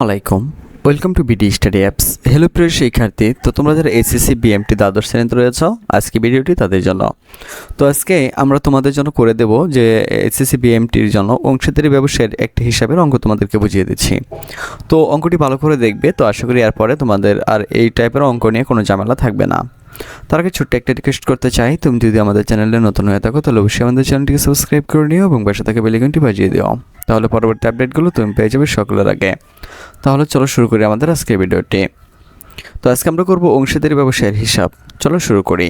আলাইকুম, welcome to BD study apps. Hello প্রিয় শিক্ষার্থী, তো তোমরা যারা এসএসসি বিএমটি দ্বাদশ শ্রেণীতে রয়েছ, আজকে ভিডিওটি তাদের জন্য। তো আজকে আমরা তোমাদের জন্য করে দেব যে এসএসসি বিএমটির জন্য অংশীদারি ব্যবসায়ের একটি হিসাবের অঙ্ক তোমাদেরকে বুঝিয়ে দিচ্ছি। তো অঙ্কটি ভালো করে দেখবে, তো আশা করি এরপরে তোমাদের আর এই টাইপের অঙ্ক নিয়ে কোনো ঝামেলা থাকবে না। তার আগে ছোট্ট একটা রিকোয়েস্ট করতে চাই, তুমি যদি আমাদের চ্যানেলে নতুন হয়ে থাকো তাহলে অবশ্যই আমাদের চ্যানেলটিকে সাবস্ক্রাইব করে নিও এবং পাশে থাকা বেল আইকনটি বাজিয়ে দিও, তাহলে পরবর্তী আপডেটগুলো তুমি পেয়ে যাবে সকলের আগে। তাহলে চলো শুরু করি আমাদের আজকের ভিডিওটি। তো আজকে আমরা করব অংশীদারি ব্যবসায়ের হিসাব। চলো শুরু করি।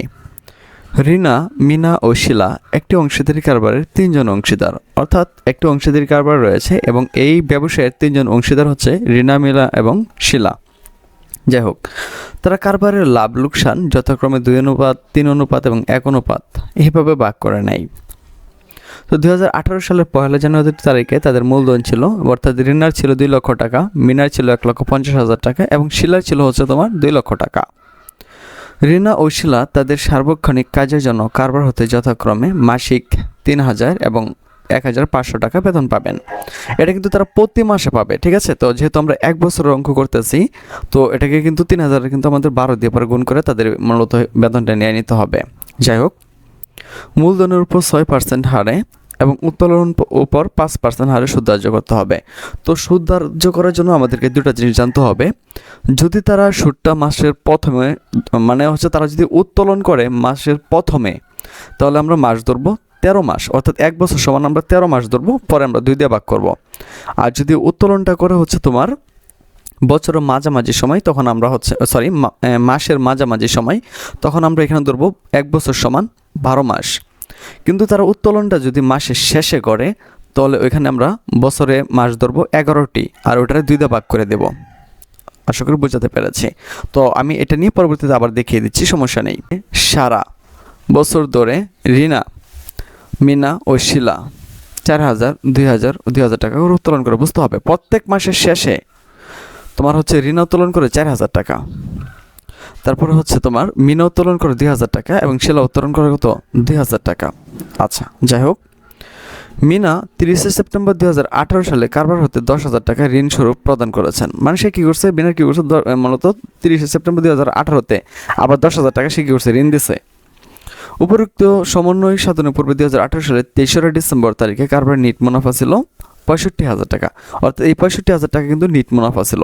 রিনা, মিনা ও শিলা একটি অংশীদারি কারবারের তিনজন অংশীদার, অর্থাৎ একটি অংশীদারি কারবার রয়েছে এবং এই ব্যবসায়ের তিনজন অংশীদার হচ্ছে রিনা, মিনা এবং শিলা। যাই হোক, তারা কারবারের লাভ লোকসান যথাক্রমে 2:3 এবং 1 এইভাবে ভাগ করে নেয়। তো 2018 সালের 1 জানুয়ারি তারিখে তাদের মূলধন ছিল, অর্থাৎ রিনার ছিল 2 লক্ষ টাকা, মিনার ছিল 1,50,000 টাকা এবং শিলার ছিল হচ্ছে তোমার 2 লক্ষ টাকা। রিনা ও শিলা তাদের সার্বক্ষণিক কাজের জন্য কারবার হতে যথাক্রমে মাসিক 3,000 এবং 1,500 টাকা বেতন পাবেন। এটা কিন্তু তারা প্রতি মাসে পাবে, ঠিক আছে। তো যেহেতু আমরা 1 বছরের অঙ্ক করতেছি, তো এটাকে কিন্তু 3,000 কিন্তু আমাদের 12 দিয়ে পরে গুণ করে তাদের মূলত বেতনটা নিয়ে নিতে হবে। যাই হোক, মূলধনের উপর 6% হারে এবং উত্তোলন উপর 5% হারে সুদ ধার্য করতে হবে। তো সুদ ধার্য করার জন্য আমাদেরকে দুটো জিনিস জানতে হবে। যদি তারা সুদটা মাসের প্রথমে, মানে হচ্ছে তারা যদি উত্তোলন করে মাসের প্রথমে, তাহলে আমরা মাস ধরবো 13 মাস, অর্থাৎ 1 বছর সমান আমরা 13 মাস ধরবো, পরে আমরা 2 দিয়ে ভাগ করব। আর যদি উত্তোলনটা করে হচ্ছে তোমার বছরের মাঝামাঝি সময়, তখন আমরা হচ্ছে মাসের মাঝামাঝি সময়, তখন আমরা এখানে ধরবো 1 বছর সমান 12 মাস। কিন্তু তারা উত্তোলনটা যদি মাসের শেষে করে, তাহলে ওইখানে আমরা বছরে মাস ধরবো 11টি আর ওটারে 2 দিয়ে ভাগ করে দেব। আশা করি বোঝাতে পেরেছি। তো আমি এটা নিয়ে পরবর্তীতে আবার দেখিয়ে দিচ্ছি, সমস্যা নেই। সারা বছর ধরে রিনা, মিনা ও শিলা 4,000, 2,000 ও 2,000 টাকা করে উত্তোলন করে। বুঝতে হবে প্রত্যেক মাসের শেষে তোমার হচ্ছে ঋণ উত্তোলন করে 4,000 টাকা, তারপরে হচ্ছে তোমার মিনা উত্তোলন করে 2,000 টাকা এবং শিলা উত্তোলন করে কত 2,000 টাকা। আচ্ছা, যাই হোক, মিনা 30 সেপ্টেম্বর 2018 সালে কারবার হতে 10,000 টাকা ঋণ স্বরূপ প্রদান করেছেন। মানে সে কী করছে, মিনা কী করছে, মূলত 30 সেপ্টেম্বর 2018-তে আবার 10,000 টাকা সে কী করছে, ঋণ দিছে। উপরোক্ত সমন্বয় সাধনের পূর্বে 2018 সালের 23 ডিসেম্বর তারিখে কারবারের নিট মুনাফা ছিল 65,000 টাকা, অর্থাৎ এই 65,000 টাকা কিন্তু নিট মুনাফা ছিল।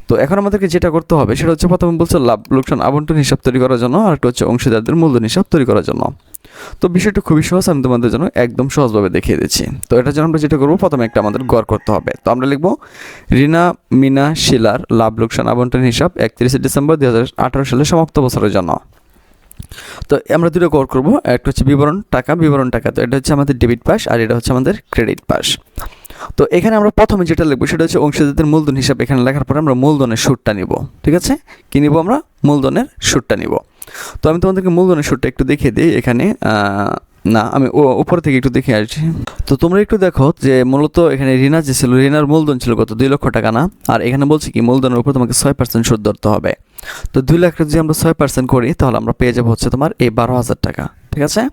তো এখন আমাদেরকে যেটা করতে হবে সেটা হচ্ছে, প্রথমে বলছে লাভ লোকসান আবন্টন হিসাব তৈরি করার জন্য, আর একটা হচ্ছে অংশীদারদের মূলধন হিসাব তৈরি করার জন্য। তো বিষয়টা খুবই সহজ, আমি তোমাদের জন্য একদম সহজভাবে দেখিয়ে দিচ্ছি। তো এটার জন্য আমরা যেটা করবো, প্রথমে একটা আমাদের গড় করতে হবে। তো আমরা লিখবো রিনা, মিনা, শিলার লাভ লোকসান আবন্টন হিসাব 31 ডিসেম্বর 2018 সালে সমাপ্ত বছরের জন্য। তো আমরা দুটো গড় করবো, একটা হচ্ছে বিবরণ টাকা। তো এটা হচ্ছে আমাদের ডেবিট পাস আর এটা হচ্ছে আমাদের ক্রেডিট পাস। তো এখানে আমরা প্রথমে যেটা লিখবো সেটা হচ্ছে অংশীদারদের মূলধন হিসাব। এখানে লেখার পরে আমরা মূলধনের সুদটা নিব, ঠিক আছে। কি নিব আমরা? মূলধনের সুদটা নিব। তো আমি তোমাদেরকে মূলধনের সুদটা একটু দেখিয়ে দিই এখানে। না, আমি উপর থেকে একটু দেখে আসছি। তো তোমরা একটু দেখো যে মূলত এখানে রিনা যে ছিল, রিনার মূলধন ছিল কত, 2 লক্ষ টাকা না। আর এখানে বলছি কি, মূলধনের উপর তোমাকে 6% সুদ ধরতে হবে। তো 2 লাখ যদি আমরা 6% করি, তাহলে আমরা পেয়ে যাবো হচ্ছে তোমার এই 12,000 টাকা, ঠিক আছে।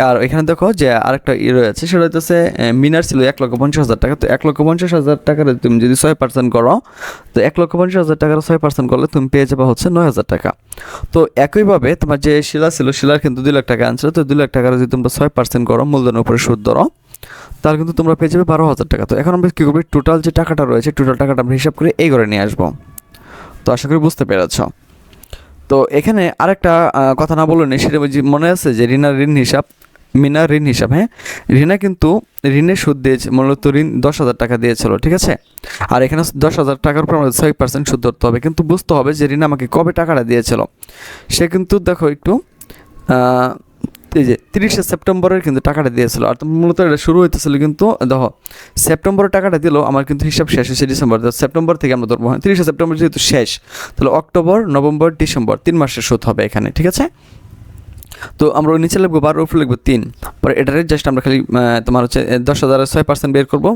আর এখানে দেখো যে আরেকটা রয়েছে, সেটা হচ্ছে মিনার ছিল 1,50,000 টাকা। তো 1,50,000 টাকার তুমি যদি 6% করো, তো 1,50,000 টাকার 6% করলে তুমি পেয়ে যাবে হচ্ছে 9,000 টাকা। তো একইভাবে তোমার যে শিলা ছিল, শিলার কিন্তু 2 লাখ টাকা আনছিল। তো 2 লাখ টাকার যদি তোমরা 6% করো, মূলধনের উপরে সুদ ধরো, তাহলে কিন্তু তোমরা পেয়ে যাবে 12,000 টাকা। তো এখন আমরা কী করবো, টোটাল যে টাকাটা রয়েছে, টোটাল টাকাটা আমরা হিসাব করে এই করে নিয়ে আসবো। তো আশা করি বুঝতে পেরেছ। তো এখানে আরেকটা কথা না বললেন, সেটা মনে আছে যে রিনার ঋণ হিসাব, মিনার ঋণ হিসাব। হ্যাঁ, রিনা কিন্তু ঋণের সুদ দিয়েছে, মূলত ঋণ 10,000 টাকা দিয়েছিল, ঠিক আছে। আর এখানে 10,000 টাকার উপর আমাদের 6% সুদ ধরতে হবে। কিন্তু বুঝতে হবে যে রিনা আমাকে কবে টাকাটা দিয়েছিল। সে কিন্তু দেখো একটু এই যে 30 সেপ্টেম্বরের কিন্তু টাকাটা দিয়েছিল। আর মূলত এটা শুরু হইতেছিল কিন্তু দেখো সেপ্টেম্বরের টাকাটা দিল, আমার কিন্তু হিসাব শেষ হয়েছে ডিসেম্বর। সেপ্টেম্বর থেকে আমরা ধরবো, 30 সেপ্টেম্বর যেহেতু শেষ, তাহলে অক্টোবর, নভেম্বর, ডিসেম্বর 3 মাসের সুদ হবে এখানে, ঠিক আছে। তো আমরা নিচে লিখবো 12, উপরে লিখবো 3। পরে এটারে জাস্ট আমরা খালি তোমার হচ্ছে 10,000 6% বের করবো,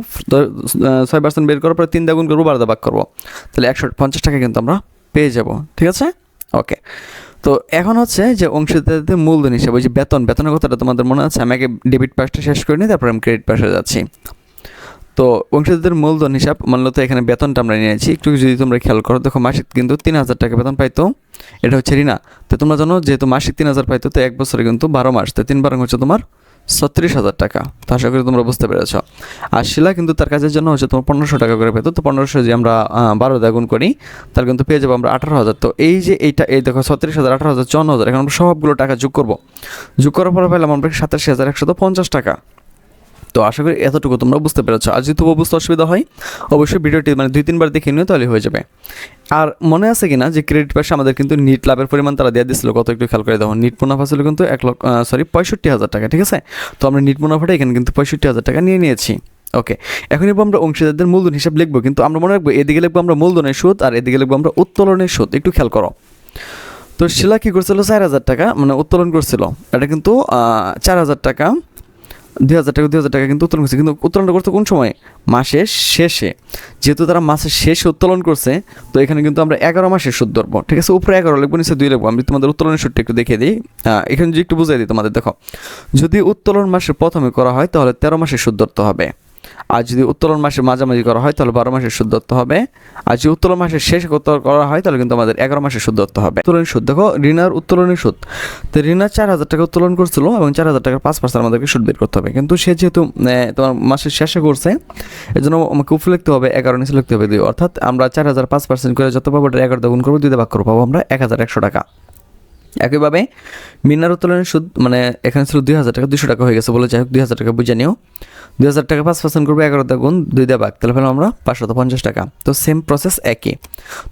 6% বের করার পরে 3 দিয়ে গুণ করবো, 12 দিয়ে ভাগ করবো, তাহলে 150 টাকা কিন্তু আমরা পেয়ে যাব, ঠিক আছে। ওকে, তো এখন হচ্ছে যে অংশীদারদের মূলধন হিসাবে, ওই যে বেতনের কথাটা তোমাদের মনে আছে। আমি আগে ডেবিট পাসটা শেষ করে নিই, তারপর আমি ক্রেডিট পাসে যাচ্ছি। তো অংশীদারদের মূলধন হিসাব মূলত এখানে বেতনটা আমরা নিয়েছি, একটু যদি তোমরা খেয়াল করো দেখো মাসিক কিন্তু 3,000 টাকা বেতন পাইতো, এটা হচ্ছে রিনা। তো তোমরা জানো যেহেতু মাসিক 3,000 পাইতো, তো এক বছরে কিন্তু 12 মাস, তো 3 12 হচ্ছে তোমার 36,000 টাকা। তো আশা করি তোমরা বুঝতে পেরেছ। আর শিলা কিন্তু তার কাজের জন্য হচ্ছে তোমার 1500 টাকা করে পেতো, তো 1500 যে আমরা 12 দিয়ে গুণ করি তাহলে কিন্তু পেয়ে যাবো আমরা 18,000। তো এই যে এই দেখো 36,000, 18,000, 54,000, এখন আমরা সবগুলো টাকা যোগ করবো, যোগ করার পরে পেলাম আমরা 87,150 টাকা। তো আশা করি এতটুকু তোমরা বুঝতে পেরেছো। আর যদি তবুও বুঝতে অসুবিধা হয় অবশ্যই ভিডিওটি 2-3 বার দেখে নিও, তাহলে হয়ে যাবে। আর মনে আছে কিনা যে ক্রেডিট পাশে আমাদের কিন্তু নিট লাভের পরিমাণ তারা দিয়ে দিচ্ছিল কত, একটু খেয়াল করে দেখো। নিট মুনাফা ছিল কিন্তু 65,000 টাকা, ঠিক আছে। তো আমরা নিট মুনাফাটা এখানে কিন্তু 65,000 টাকা নিয়ে নিয়েছি। ওকে, এখন এবার আমরা অংশীদারদের মূলধন হিসাব লিখবো, কিন্তু আমরা মনে রাখবো এদিকে লিখবো আমরা মূলধনের সুদ আর এদিকে লিখবো আমরা উত্তোলনের সুদ। একটু খেয়াল করো। তো শিলা কী করছিল 4,000 টাকা মানে উত্তোলন করছিল, এটা কিন্তু 4,000 টাকা, 2,000 টাকা কিন্তু উত্তোলন করছে, কিন্তু উত্তোলনটা করতে কোন সময়? মাসের শেষে। যেহেতু তারা মাসের শেষে উত্তোলন করছে, তো এখানে কিন্তু আমরা 11 মাসের সুদ ধরবো, ঠিক আছে। উপরে 11 লিখবো, নিচে 2 লিখবো। আমি তোমাদের উত্তোলনের সুদটা একটু দেখিয়ে দিই, এখানে যদি একটু বুঝিয়ে দিই তোমাদের, দেখো যদি উত্তোলন মাসের প্রথমে করা হয় তাহলে 13 মাসের সুদ ধরতে হবে, আর যদি উত্তোলন মাসের মাঝামাঝি করা হয় তাহলে 12 মাসের সুদ ধরতে হবে, আর যদি উত্তোলন মাসের শেষে করা হয় তাহলে কিন্তু আমাদের 11 মাসের সুদ ধরতে হবে। উত্তোলনের সুদ দেখো, ঋণার উত্তোলনের সুদ। তো ঋণা 4,000 টাকা উত্তোলন করছিল এবং 4,000 টাকার 5% আমাদেরকে সুদ বের করতে হবে, কিন্তু সে যেহেতু তোমার মাসের শেষে করছে এই জন্য আমাকে উপরে লিখতে হবে 11, নিচে লিখতে হবে 2, অর্থাৎ আমরা 4,000 5% করে যত পাবো 11 দিয়ে গুণ করবো, 2 দিয়ে ভাগ করবো, পাবো আমরা 1,100 টাকা। একইভাবে মিনার উত্তোলনের সুদ মানে এখানে ছিল 2,000 টাকা, 200 টাকা হয়ে গেছে বলে, যাই হোক 2,000 টাকা বুঝে নিও। 2,000 টাকা 5% করবো, 11 দিয়ে গুণ, 2 দিয়ে ভাগ, তাহলে পেলাম আমরা 550 টাকা। তো সেম প্রসেস একই।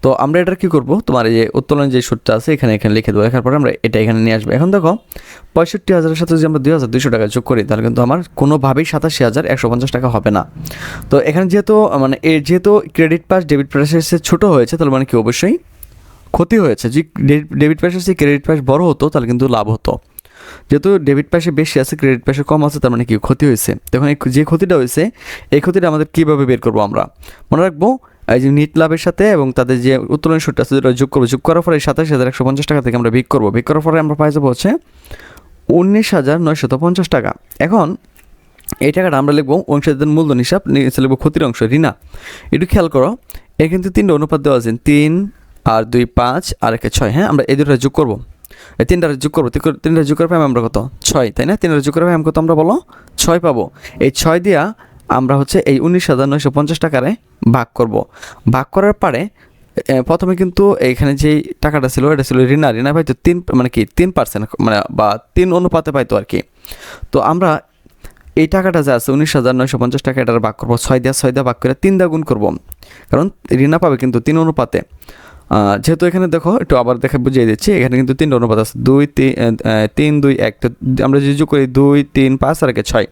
তো আমরা এটা কি করবো, তোমার এই যে উত্তোলনের যে সুদটা আছে এখানে লিখে দেবো, লেখার পরে আমরা এটা এখানে নিয়ে আসবো। এখন দেখো 65,000-এর সাথে যদি আমরা 2,200 টাকা যোগ করি তাহলে কিন্তু আমার কোনোভাবেই 87,150 টাকা হবে না। তো এখানে যেহেতু যেহেতু ক্রেডিট পাস ডেবিট পাসের ছোটো হয়েছে, তাহলে মানে কি অবশ্যই ক্ষতি হয়েছে। যে ডেবিট পাসের চেয়ে ক্রেডিট পাস বড় হতো তাহলে কিন্তু লাভ হতো, যেহেতু ডেবিট পাসে বেশি আছে ক্রেডিট পাসে কম আছে, তার মানে কি ক্ষতি হয়েছে। তখন যে ক্ষতিটা হয়েছে এই ক্ষতিটা আমাদের কীভাবে বের করবো, আমরা মনে রাখবো এই যে নিট লাভের সাথে এবং তাদের যে উত্তোলন সুদটা আছে যেটা যোগ করবো, যোগ করার পরে 27,150 টাকা থেকে আমরা বিক করবো, বিক করার পরে আমরা পাই যাবো হচ্ছে 19,950 টাকা। এখন এই টাকাটা আমরা লিখবো অংশীদারদের মূলধন হিসাব, নিচে লিখবো ক্ষতির অংশ ঋণা। একটু খেয়াল করো, এর কিন্তু 3টা অনুপাত দেওয়া আছে, 3 আর 2 5 আর 1 6। হ্যাঁ, আমরা এই দুটো যোগ করবো, এই 3টা যোগ করবো, 3টা যোগ করে পাই আমরা কত? 6, তাই না? 3টা যোগ করে পাই কত আমরা বলো? 6 পাবো। এই 6 দিয়া আমরা হচ্ছে এই 19,950 টাকারে ভাগ করব। ভাগ করার পরে প্রথমে কিন্তু এইখানে যেই টাকাটা ছিল এটা ছিল ঋণা পাইতো 3 মানে কি 3% মানে বা 3 অনুপাতে পাইতো আর কি। তো আমরা এই টাকাটা যা আছে 19,950 টাকা এটার ভাগ করবো 6 দিয়ে ভাগ করে 3 দিয়ে গুণ করবো, কারণ ঋণা পাবে কিন্তু 3 অনুপাতে। যেহেতু এখানে দেখো একটু আবার বুঝিয়ে দিচ্ছি, এখানে কিন্তু 3টা অনুপাত আছে, 2 3 2 1। তো আমরা যদি যোগ করি 2 3 5 আর 1 6,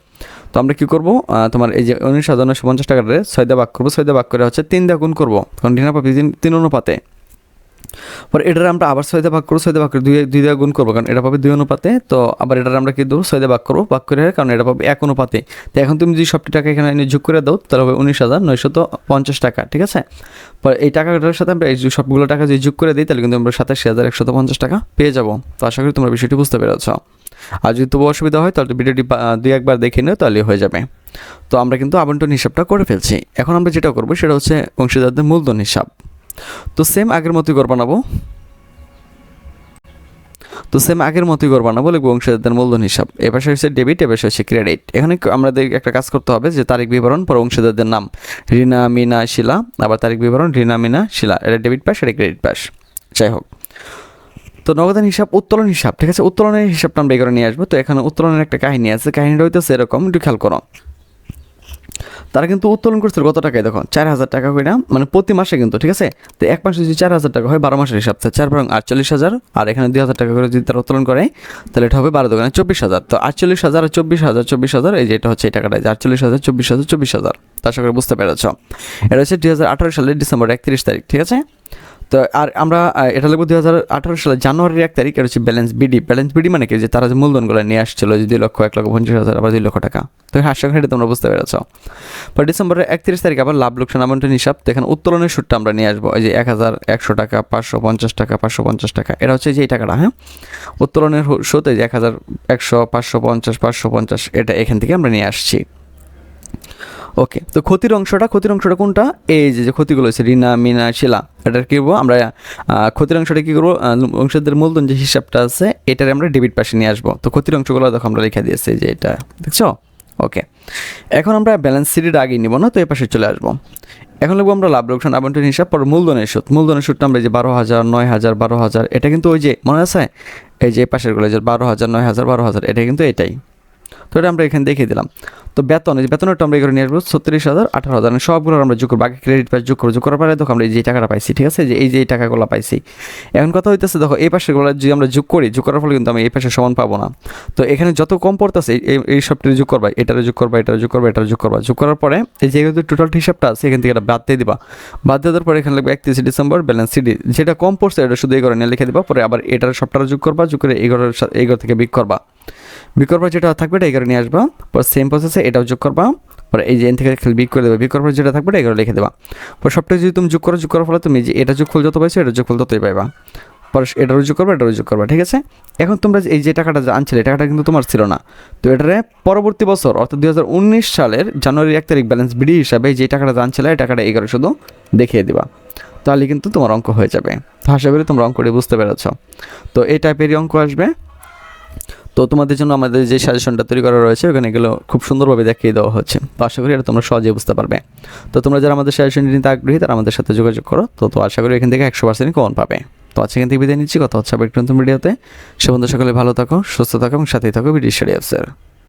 তো আমরা কী করবো, তোমার এই যে 19,950 টাকারে 6 দিয়ে ভাগ করবো, 6 দিয়ে ভাগ করে হচ্ছে 3 দিয়ে গুণ করবো, কারণ ঋণা পাবে 3 অনুপাতে। পরে এটার আমরা আবার 6 দিয়ে ভাগ করবো, 6 দিয়ে ভাগ করে 2 দিয়ে গুণ করবো, কারণ এটা পাবে 2 অনুপাতে। তো আবার এটার আমরা কি দেবো 6 দিয়ে ভাগ করবো, ভাগ করে কারণ এটা পাবে 1 অনুপাতে। তো এখন তুমি যদি সবটি টাকা এখানে যোগ করে দাও তাহলে হবে 19,950 টাকা, ঠিক আছে। পরে এই টাকাটার সাথে আমরা এই সবগুলো টাকা যদি যোগ করে দিই তাহলে কিন্তু আমরা 87,150 টাকা পেয়ে যাবো। তো আশা করি তোমরা বিষয়টি বুঝতে পেরেছ। আর যদি তবু অসুবিধা হয় তাহলে ভিডিওটি 2-1 বার দেখে নিও, তাহলে হয়ে যাবে। তো আমরা কিন্তু আবন্টন হিসাবটা করে ফেলছি। এখন আমরা যেটা করবো সেটা হচ্ছে অংশীদারদের মূলধন হিসাব। তো সেম আগের মতোই করে বানাবো, লিখবো অংশীদারদের মূলধন হিসাব। এপাশে হচ্ছে ডেবিট, এপাশে হচ্ছে ক্রেডিট। এখানে আমাদের একটা কাজ করতে হবে যে তারিখ বিবরণ পর অংশীদারদের নাম রিনা মিনা শিলা, আবার তারিখ বিবরণ রিনা মিনা শিলা, এটা ডেবিট পাস এটা ক্রেডিট পাস, যাই হোক। তো নগদান হিসাব উত্তোলন হিসাব, ঠিক আছে। উত্তোলনের হিসাবটা আমরা এখানে নিয়ে আসবো। তো এখানে উত্তোলনের একটা কাহিনী আছে, কাহিনীটা হইতেছে এরকম, একটু খেয়াল করো। তারা কিন্তু উত্তোলন করছিল কত টাকায় দেখো 4,000 টাকা করে না, মানে প্রতি মাসে কিন্তু, ঠিক আছে। তো এক মাসে যদি 4,000 টাকা হয় 12 মাসের হিসাব, 4 বরং 48,000, আর এখানে 2,000 টাকা করে যদি তারা উত্তোলন করে তাহলে এটা হবে 12 দোকানে 24,000। তো 48,000 আর 24,000, এই যে এটা হচ্ছে এই টাকাটা 48,000 24,000 24,000। তো আশা করে বুঝতে পেরেছ। এটা হচ্ছে 2018 সালের ডিসেম্বর 31 তারিখ, ঠিক আছে। তো আর আমরা এটা লিখবো 2018 সালের জানুয়ারির 1 তারিখ। এটা হচ্ছে ব্যালেন্স বিডি মানে কি যে তারা যে মূলধনগুলো নিয়ে আসছিল যে 2 লক্ষ 1,50,000 আবার 2 লক্ষ টাকা। তো আশা করি এটা তোমরা বুঝতে পেরেছ। পর ডিসেম্বরের 31 তারিখ আবার লাভ লোকসান আবন্টন হিসাব। তো এখানে উত্তোলনের সুদটা আমরা নিয়ে আসবো, এই যে 1,100 টাকা 550 টাকা 550 টাকা, এটা হচ্ছে যে এই টাকাটা। হ্যাঁ, উত্তোলনের সুদ এই যে 1,100 550 550, এটা এখান থেকে আমরা নিয়ে আসছি। ওকে, তো ক্ষতির অংশটা কোনটা? এই যে ক্ষতিগুলো হচ্ছে রিনা, মিনা, শিলা, এটার কী করবো আমরা? ক্ষতির অংশটা কী করবো? অংশদের মূলধন যে হিসাবটা আছে এটারে আমরা ডেবিট পাশে নিয়ে আসবো। তো ক্ষতির অংশগুলো দেখো আমরা লিখে দিয়েছি যে এটা, দেখছো? ওকে, এখন আমরা ব্যালেন্স শিটের আগেই নিব না, তো এই পাশে চলে আসবো। এখন লিখবো আমরা লাভ লোকসান আবন্টন হিসাব, পর মূলধনের সুদটা আমরা যে 12,000, 9,000, 12,000, এটা কিন্তু ওই যে মনে আছে এই যে পাশেরগুলো যে 12,000, 9,000, 12,000, এটা কিন্তু এটাই। তো এটা আমরা এখানে দেখিয়ে দিলাম। তো বেতনটা আমরা এখানে নিয়ে আসবো 36,000, 18,000, সবগুলো আমরা যোগ করবো, আগে ক্রেডিট পাই যোগ করার পরে দেখো আমরা এই যে টাকাটা পাইছি, ঠিক আছে? যে এই যে এই টাকাগুলো পাইছি। এখন কথা হইতেছে দেখো এই পাশেগুলো যদি আমরা যোগ করার ফলে কিন্তু আমি এই পাশে সমান পাবো না। তো এখানে যত কম পড়তেছে এই সবটির যোগ করবা, এটারও যোগ করবা, যোগ করার পরে এই যে টোটাল হিসাবটা আছে এখান থেকে এটা বাদ দিয়ে দিবা। বাদ দেওয়ার পরে এখানে লাগবে 31 ডিসেম্বর ব্যালেন্স শিট, যেটা কম পড়ছে এটা শুধু এই ঘরে নিয়ে লিখে দিবা, পরে আবার এটার সবটার যোগ করবা, যোগ করে এই ঘর থেকে বিক করবা, যেটা থাকবে এটা এগারো নিয়ে আসবা, পর সেম প্রসেসে এটাও যোগ করবা, পরে এই যে এন থেকে বিক করে দেবে, বিক করার পর যেটা থাকবে এটা এগারো লিখে দেবা। পর সবটা যদি তুমি যোগ করার ফলে তুমি যে এটা যোগফল যত পাইছো এটা যোগফল ততই পাইবা, পরে এটা রুজু করবা, ঠিক আছে? এখন তোমরা এই যে টাকাটা আনছিলে এই টাকাটা কিন্তু তোমার ছিল না, তো এটারে পরবর্তী বছর অর্থাৎ 2019 সালের জানুয়ারির 1 তারিখ ব্যালেন্স বিডি হিসাবে যে টাকাটা আনছিলে এই টাকাটা 11 শুধু দেখিয়ে দিবা, তাহলে কিন্তু তোমার অঙ্ক হয়ে যাবে। তো আশা করি তোমরা অঙ্কটি বুঝতে পেরেছ। তো এই টাইপেরই অঙ্ক আসবে। তো তোমাদের জন্য আমাদের যে সাজেশনটা তৈরি করা রয়েছে ওখানে এগুলো খুব সুন্দরভাবে দেখিয়ে দেওয়া হচ্ছে। তো আশা করি এটা তোমরা সহজেই বুঝতে পারবে। তো তোমরা যারা আমাদের সাজেশন নিতে আগ্রহী তারা আমাদের সাথে যোগাযোগ করো। তো আশা করি এখান থেকে 100% কমন পাবে। তো আজকে এখান থেকে বিদায় নিচ্ছি, কথা হচ্ছে আবার একটু নতুন ভিডিওতে। সে বন্ধু সকলে ভালো থাকো, সুস্থ থাকো এবং সাথেই থাকো বিডি স্টাডি অ্যাপসের।